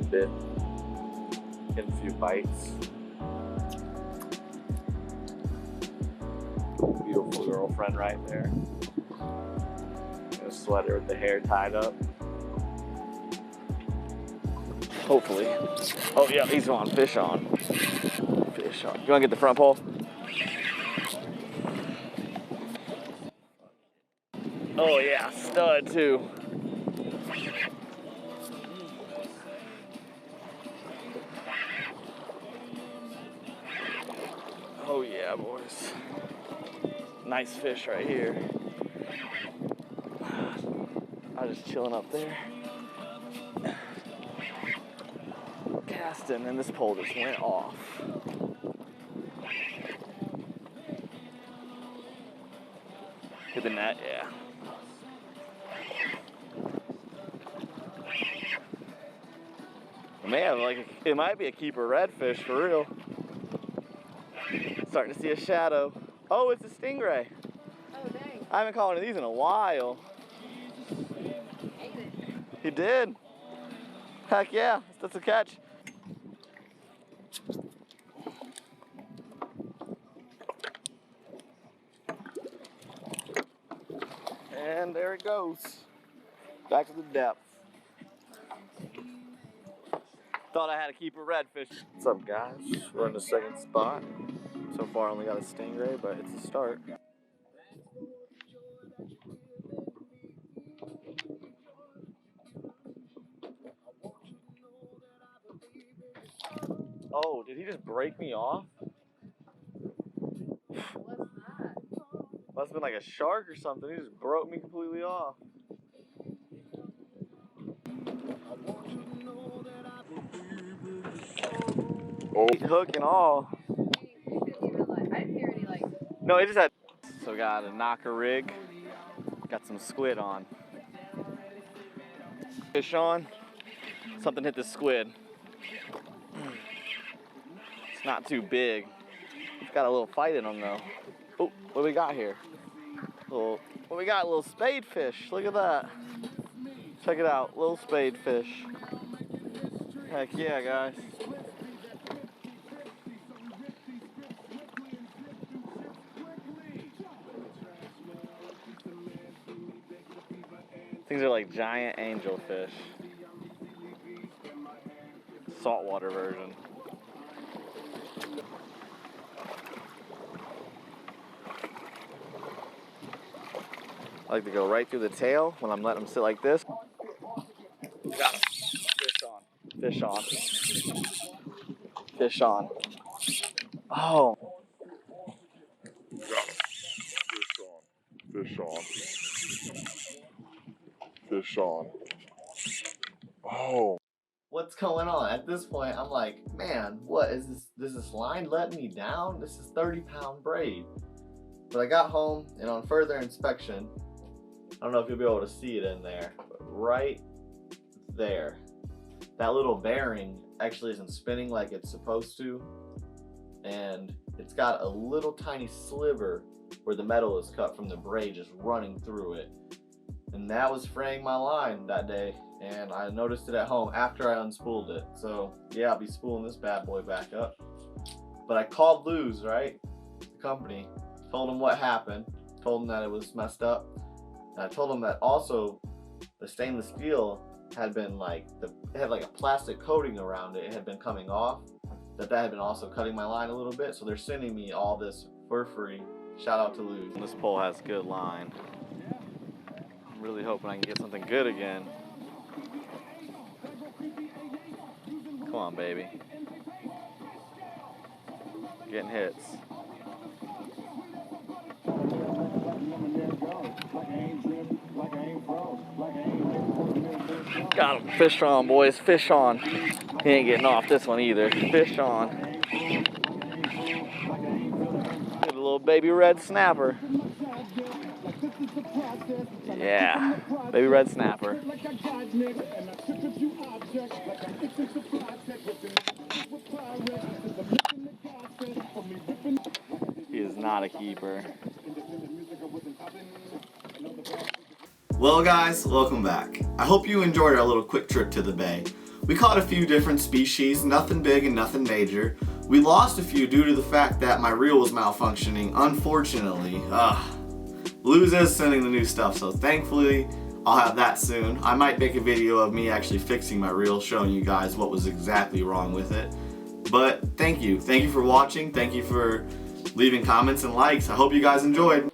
bit. Getting a few bites. Beautiful girlfriend right there. A sweater with the hair tied up. Hopefully. Oh yeah, he's on. Fish on. Fish on. You wanna get the front pole? Oh yeah, stud too. Oh yeah, boys. Nice fish right here. I was just chilling up there. Casting, and this pole just went off. Hit the net, yeah. Man, like it might be a keeper redfish for real. Starting to see a shadow. Oh, it's a stingray. Oh, dang. I haven't caught one of these in a while. Ate it. He did. Heck yeah, that's a catch. And there it goes. Back to the depth. Thought I had to keep a redfish. What's up, guys? We're in the second spot. So far, I only got a stingray, but it's a start. Oh, did he just break me off? What's that? Must have been like a shark or something. He just broke me completely off. Oh. Hook and all. I didn't hear any like. No, it just had. So got a knocker rig. Got some squid on. Fish on. Something hit the squid. It's not too big. It's got a little fight in them though. Oh, what do we got here? What we got? A little spade fish. Look at that. Check it out. Little spade fish. Heck yeah, guys. These are like giant angelfish. Saltwater version. I like to go right through the tail when I'm letting them sit like this. Got him. Fish on. Fish on. Fish on. Oh. Got him. Fish on. Fish on. Oh. What's going on? At this point, I'm like, man, what is this? Is this line letting me down? This is 30-pound braid. But I got home, and on further inspection, I don't know if you'll be able to see it in there, but right there, that little bearing actually isn't spinning like it's supposed to, and it's got a little tiny sliver where the metal is cut from the braid just running through it. And that was fraying my line that day, and I noticed it at home after I unspooled it. So yeah, I'll be spooling this bad boy back up. But I called Lose, right? The company, told them what happened, told them that it was messed up. And I told them that also the stainless steel had been like, it had like a plastic coating around it. It had been coming off. That had been also cutting my line a little bit. So they're sending me all this for free. Shout out to Lose. This pole has good line. I'm really hoping I can get something good again. Come on, baby. Getting hits. Got him. Fish on, boys. Fish on. He ain't getting off this one either. Fish on. Look at the little baby red snapper. Yeah, baby red snapper. He is not a keeper. Well guys, welcome back. I hope you enjoyed our little quick trip to the bay. We caught a few different species, nothing big and nothing major. We lost a few due to the fact that my reel was malfunctioning, unfortunately. Luz is sending the new stuff, so thankfully I'll have that soon. I might make a video of me actually fixing my reel, showing you guys what was exactly wrong with it. But thank you for watching, thank you for leaving comments and likes. I hope you guys enjoyed.